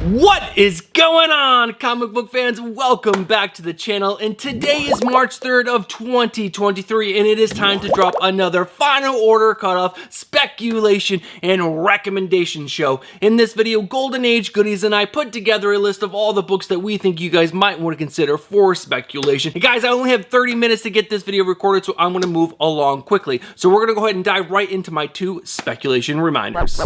What is going on, comic book fans? Welcome back to the channel, and today is March 3rd of 2023, and it is time to drop another final order cutoff, speculation, and recommendation show. In this video, Golden Age Goodies and I put together a list of all the books that we think you guys might want to consider for speculation. And guys, I only have 30 minutes to get this video recorded, so I'm going to move along quickly. So we're going to go ahead and dive right into my 2 speculation reminders.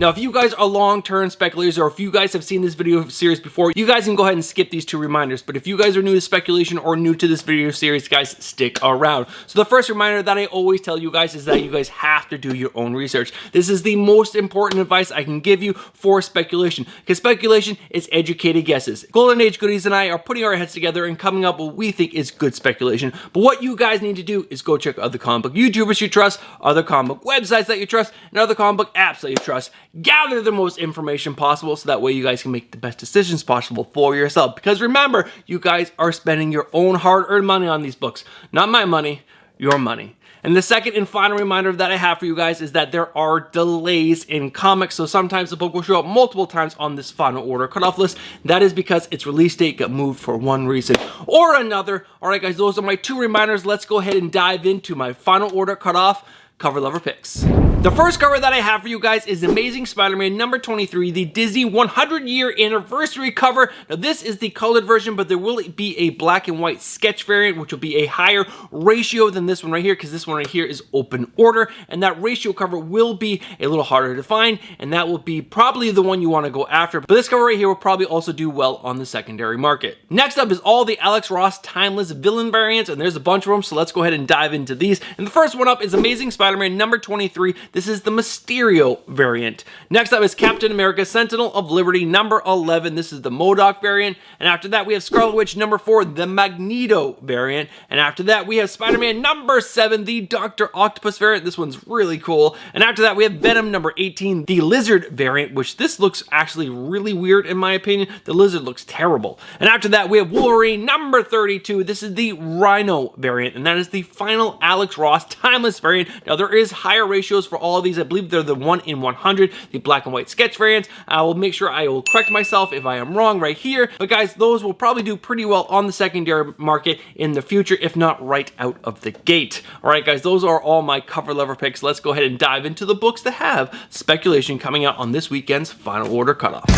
Now, if you guys are long-term speculators, or if you guys have seen this video series before, you guys can go ahead and skip these 2 reminders. But if you guys are new to speculation or new to this video series, guys, stick around. So the first reminder that I always tell you guys is that you guys have to do your own research. This is the most important advice I can give you for speculation, because speculation is educated guesses. Golden Age Goodies and I are putting our heads together and coming up with what we think is good speculation. But what you guys need to do is go check other comic book YouTubers you trust, other comic book websites that you trust, and other comic book apps that you trust. Gather the most information possible so that way you guys can make the best decisions possible for yourself. Because remember, you guys are spending your own hard-earned money on these books. Not my money, your money. And the second and final reminder that I have for you guys is that there are delays in comics. So sometimes the book will show up multiple times on this final order cutoff list. That is because its release date got moved for one reason or another. All right, guys, those are my 2 reminders. Let's go ahead and dive into my final order cutoff cover lover picks. The first cover that I have for you guys is Amazing Spider-Man number 23, the Disney 100-year anniversary cover. Now this is the colored version, but there will be a black and white sketch variant, which will be a higher ratio than this one right here, because this one right here is open order, and that ratio cover will be a little harder to find, and that will be probably the one you want to go after. But this cover right here will probably also do well on the secondary market. Next up is all the Alex Ross Timeless Villain variants, and there's a bunch of them, so let's go ahead and dive into these. And the first one up is Amazing Spider-Man number 23. This is the Mysterio variant. Next up is Captain America Sentinel of Liberty number 11. This is the MODOK variant. And after that, we have Scarlet Witch number 4, the Magneto variant. And after that, we have Spider-Man number 7, the Dr. Octopus variant. This one's really cool. And after that, we have Venom number 18, the Lizard variant, which this looks actually really weird in my opinion. The Lizard looks terrible. And after that, we have Wolverine number 32. This is the Rhino variant. And that is the final Alex Ross Timeless variant. Now, there is higher ratios for all of these. I believe they're the 1 in 100, the black and white sketch variants. I will make sure I will correct myself if I am wrong right here. But guys, those will probably do pretty well on the secondary market in the future, if not right out of the gate. All right, guys, those are all my cover lever picks. Let's go ahead and dive into the books that have speculation coming out on this weekend's final order cutoff.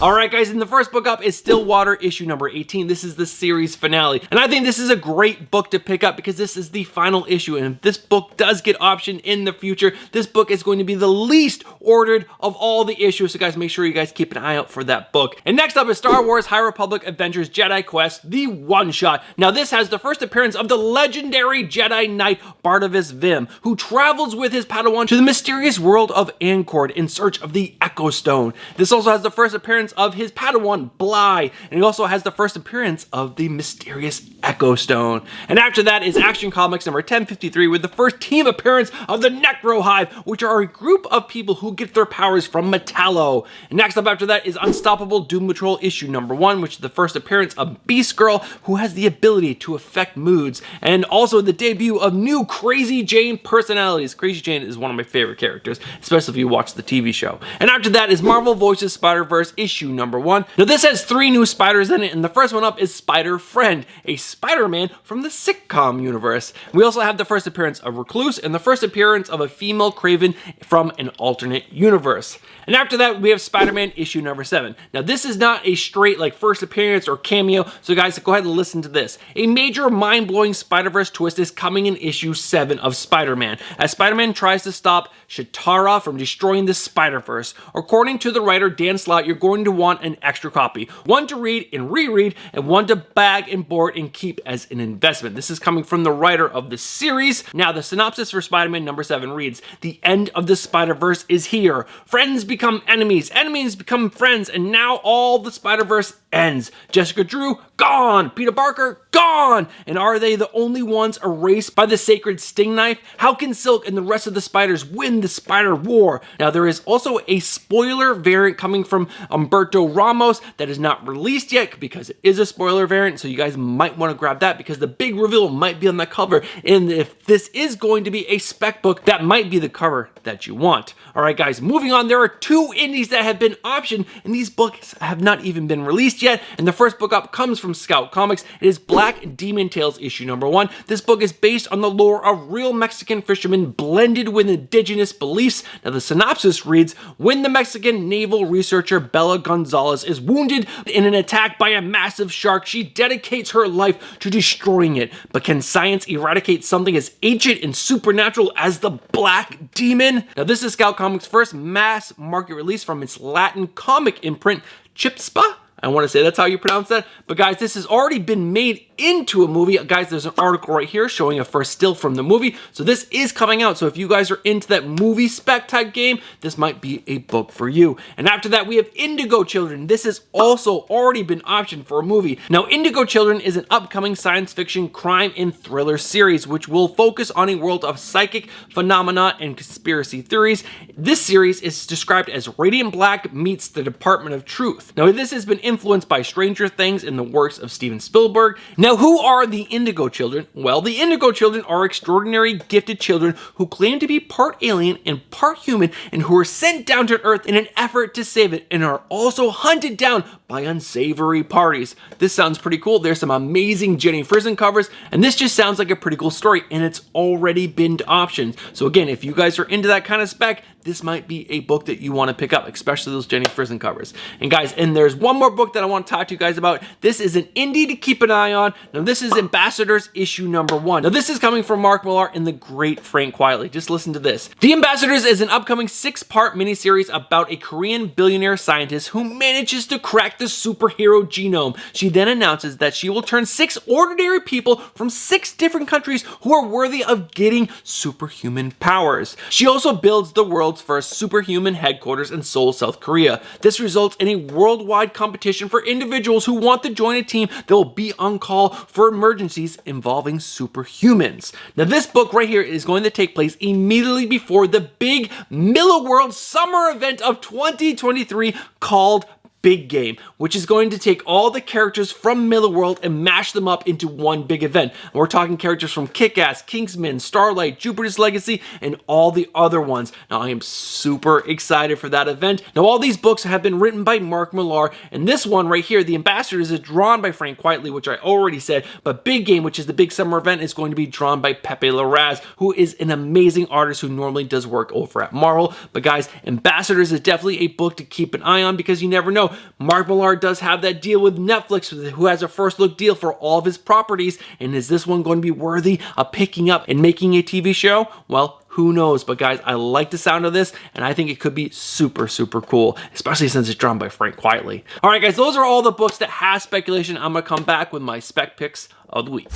Alright guys, and the first book up is Stillwater issue number 18. This is the series finale. And I think this is a great book to pick up because this is the final issue. And if this book does get optioned in the future, this book is going to be the least ordered of all the issues. So guys, make sure you guys keep an eye out for that book. And next up is Star Wars High Republic Adventures Jedi Quest, the one-shot. Now this has the first appearance of the legendary Jedi Knight Barnabas Vim, who travels with his Padawan to the mysterious world of Ancord in search of the Echo Stone. This also has the first appearance of his Padawan Bly, and he also has the first appearance of the mysterious Echo Stone. And after that is Action Comics number 1053 with the first team appearance of the Necro Hive, which are a group of people who get their powers from Metallo. And next up after that is Unstoppable Doom Patrol issue number 1, which is the first appearance of Beast Girl, who has the ability to affect moods, and also the debut of new Crazy Jane personalities. Crazy Jane is one of my favorite characters, especially if you watch the TV show. And after that is Marvel Voices Spider-Verse issue number 1. Now this has 3 new spiders in it, and the first one up is Spider-Friend, a Spider-Man from the sitcom universe. We also have the first appearance of Recluse and the first appearance of a female Kraven from an alternate universe. And after that, we have Spider-Man issue number 7. Now this is not a straight like first appearance or cameo, so guys, go ahead and listen to this. A major mind-blowing Spider-Verse twist is coming in issue 7 of Spider-Man, as Spider-Man tries to stop Chitara from destroying the Spider-Verse. According to the writer Dan Slott, you're going to want an extra copy, one to read and reread, and one to bag and board and keep as an investment. This is coming from the writer of the series. Now the synopsis for Spider-Man number 7 reads, "The end of the Spider-Verse is here. Friends become enemies, enemies become friends, and now all the Spider-Verse ends. Jessica Drew, gone. Peter Parker, gone. And are they the only ones erased by the sacred sting knife? How can Silk and the rest of the spiders win the Spider War? Now, there is also a spoiler variant coming from Humberto Ramos that is not released yet because it is a spoiler variant, so you guys might want to grab that because the big reveal might be on the cover. And if this is going to be a spec book, that might be the cover that you want. All right, guys, moving on. There are 2 indies that have been optioned, and these books have not even been released yet. And the first book up comes from Scout Comics. It is Black Demon Tales issue number 1. This book is based on the lore of real Mexican fishermen blended with indigenous beliefs. Now, the synopsis reads, when the Mexican naval researcher Bella Gonzalez is wounded in an attack by a massive shark, she dedicates her life to destroying it. But can science eradicate something as ancient and supernatural as the Black Demon? Now, this is Scout Comics' first mass market release from its Latin comic imprint, Chispa. I want to say that's how you pronounce that. But guys, this has already been made into a movie. Guys, there's an article right here showing a first still from the movie. So this is coming out. So if you guys are into that movie spec type game, this might be a book for you. And after that, we have Indigo Children. This has also already been optioned for a movie. Now, Indigo Children is an upcoming science fiction crime and thriller series, which will focus on a world of psychic phenomena and conspiracy theories. This series is described as Radiant Black meets the Department of Truth. Now, this has been influenced by Stranger Things and the works of Steven Spielberg. Now, who are the Indigo Children? Well, the Indigo Children are extraordinary gifted children who claim to be part alien and part human and who are sent down to Earth in an effort to save it and are also hunted down by unsavory parties. This sounds pretty cool. There's some amazing Jenny Frison covers, and this just sounds like a pretty cool story, and it's already been optioned. So again, if you guys are into that kind of spec, this might be a book that you want to pick up, especially those Jenny Frison covers. And guys, and there's one more book that I want to talk to you guys about. This is an indie to keep an eye on. Now, this is Ambassadors issue number 1. Now, this is coming from Mark Millar and the great Frank Quitely. Just listen to this. The Ambassadors is an upcoming 6-part miniseries about a Korean billionaire scientist who manages to crack the superhero genome. She then announces that she will turn 6 ordinary people from 6 different countries who are worthy of getting superhuman powers. She also builds the world's first superhuman headquarters in Seoul, South Korea. This results in a worldwide competition for individuals who want to join a team that will be on call for emergencies involving superhumans. Now, this book right here is going to take place immediately before the big Millarworld summer event of 2023 called Big Game, which is going to take all the characters from Millarworld and mash them up into one big event. And we're talking characters from Kick-Ass, Kingsman, Starlight, Jupiter's Legacy, and all the other ones. Now, I am super excited for that event. Now, all these books have been written by Mark Millar, and this one right here, The Ambassadors, is drawn by Frank Quitely, which I already said, but Big Game, which is the big summer event, is going to be drawn by Pepe Larraz, who is an amazing artist who normally does work over at Marvel. But guys, Ambassadors is definitely a book to keep an eye on because you never know. Mark Millar does have that deal with Netflix, who has a first look deal for all of his properties, and is this one going to be worthy of picking up and making a TV show? Well, who knows? But guys, I like the sound of this, and I think it could be super, super cool, especially since it's drawn by Frank Quitely. All right, guys, those are all the books that have speculation. I'm going to come back with my spec picks of the week.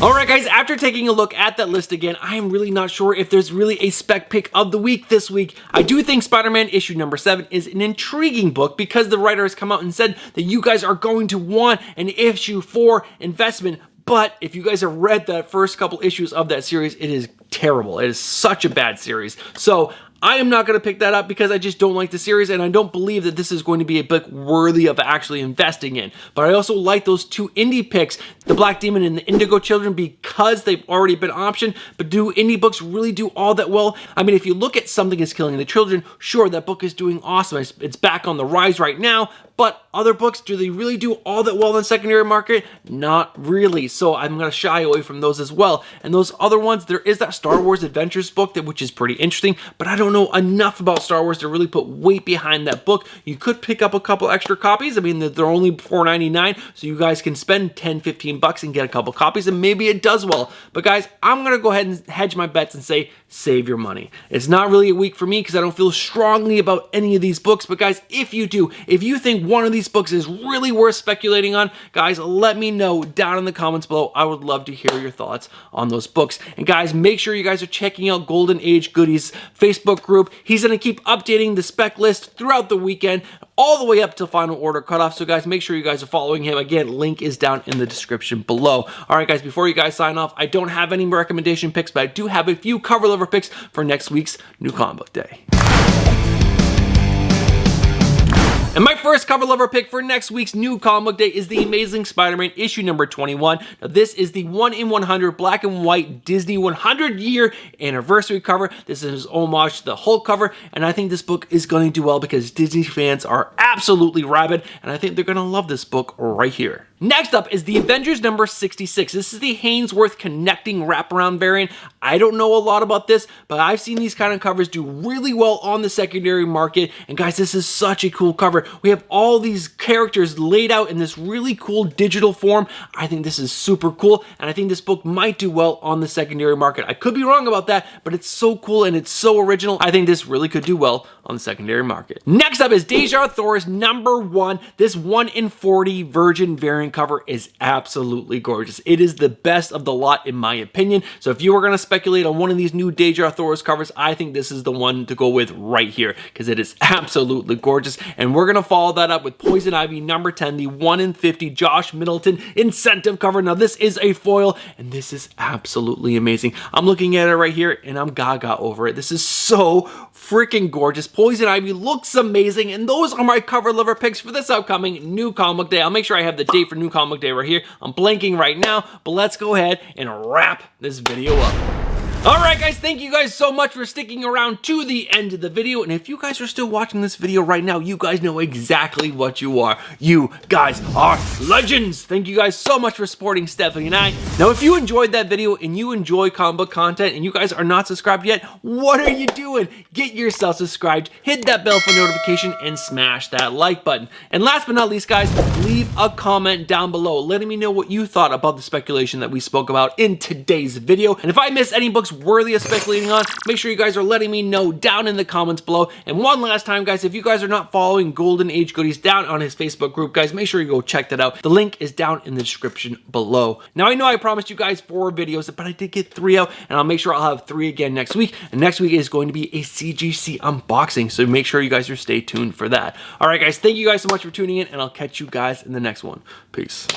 Alright guys, after taking a look at that list again, I am really not sure if there's really a spec pick of the week this week. I do think Spider-Man issue number 7 is an intriguing book because the writer has come out and said that you guys are going to want an issue 4 investment. But if you guys have read the first couple issues of that series, it is terrible. It is such a bad series. So I am not going to pick that up because I just don't like the series, and I don't believe that this is going to be a book worthy of actually investing in. But I also like those 2 indie picks, The Black Demon and The Indigo Children, because they've already been optioned. But do indie books really do all that well? I mean, if you look at Something is Killing the Children, sure, that book is doing awesome. It's back on the rise right now. But other books, do they really do all that well in the secondary market? Not really. So I'm going to shy away from those as well. And those other ones, there is that Star Wars Adventures book, which is pretty interesting, but I don't know enough about Star Wars to really put weight behind that book. You could pick up a couple extra copies. I mean, they're only $4.99, so you guys can spend $10-15 and get a couple copies, and maybe it does well. But guys, I'm going to go ahead and hedge my bets and say, save your money. It's not really a week for me because I don't feel strongly about any of these books. But guys, if you do, if you think one of these books is really worth speculating on, guys, let me know down in the comments below. I would love to hear your thoughts on those books. And guys, make sure sure you guys are checking out Golden Age Goodies Facebook group. He's going to keep updating the spec list throughout the weekend, all the way up to final order cutoff. So guys, make sure you guys are following him. Again, link is down in the description below. All right, guys, before you guys sign off, I don't have any recommendation picks, but I do have a few cover lever picks for next week's New Comic Book Day. And my first cover lever pick for next week's New Comic Book Day is The Amazing Spider-Man issue number 21. Now this is the 1/100 black and white Disney 100-year anniversary cover. This is his homage to the Hulk cover, and I think this book is going to do well because Disney fans are absolutely rabid, and I think they're going to love this book right here. Next up is the Avengers number 66. This is the Hainsworth connecting wraparound variant. I don't know a lot about this, but I've seen these kind of covers do really well on the secondary market. And guys, this is such a cool cover. We have all these characters laid out in this really cool digital form. I think this is super cool, and I think this book might do well on the secondary market. I could be wrong about that, but it's so cool and it's so original. I think this really could do well on the secondary market. Next up is Deja Thor's number 1. This 1/40 Virgin variant cover is absolutely gorgeous. It is the best of the lot in my opinion. So if you were going to speculate on one of these new Deja Thor's covers, I think this is the one to go with right here because it is absolutely gorgeous. And we're going to follow that up with Poison Ivy number 10, the 1/50 Josh Middleton incentive cover. Now this is a foil and this is absolutely amazing. I'm looking at it right here and I'm gaga over it. This is so freaking gorgeous. Poison Ivy looks amazing, and those are my cover lever picks for this upcoming New Comic Book Day. I'll make sure I have the date for New Comic Book Day right here. I'm blanking right now, but let's go ahead and wrap this video up. Alright guys, thank you guys so much for sticking around to the end of the video, and if you guys are still watching this video right now, you guys know exactly what you are. You guys are legends! Thank you guys so much for supporting Stephanie and I. Now if you enjoyed that video and you enjoy comic book content and you guys are not subscribed yet, what are you doing? Get yourself subscribed, hit that bell for notification, and smash that like button. And last but not least guys, leave a comment down below letting me know what you thought about the speculation that we spoke about in today's video. And if I missed any books worthy of speculating on, make sure you guys are letting me know down in the comments below. And one last time guys, if you guys are not following Golden Age Goodies down on his Facebook group, guys, make sure you go check that out. The link is down in the description below. Now I know I promised you guys 4 videos, but I did get 3 out, and I'll make sure I'll have 3 again next week. And next week is going to be a CGC unboxing, so make sure you guys are stay tuned for that. Alright guys, thank you guys so much for tuning in, and I'll catch you guys in the next one. Peace.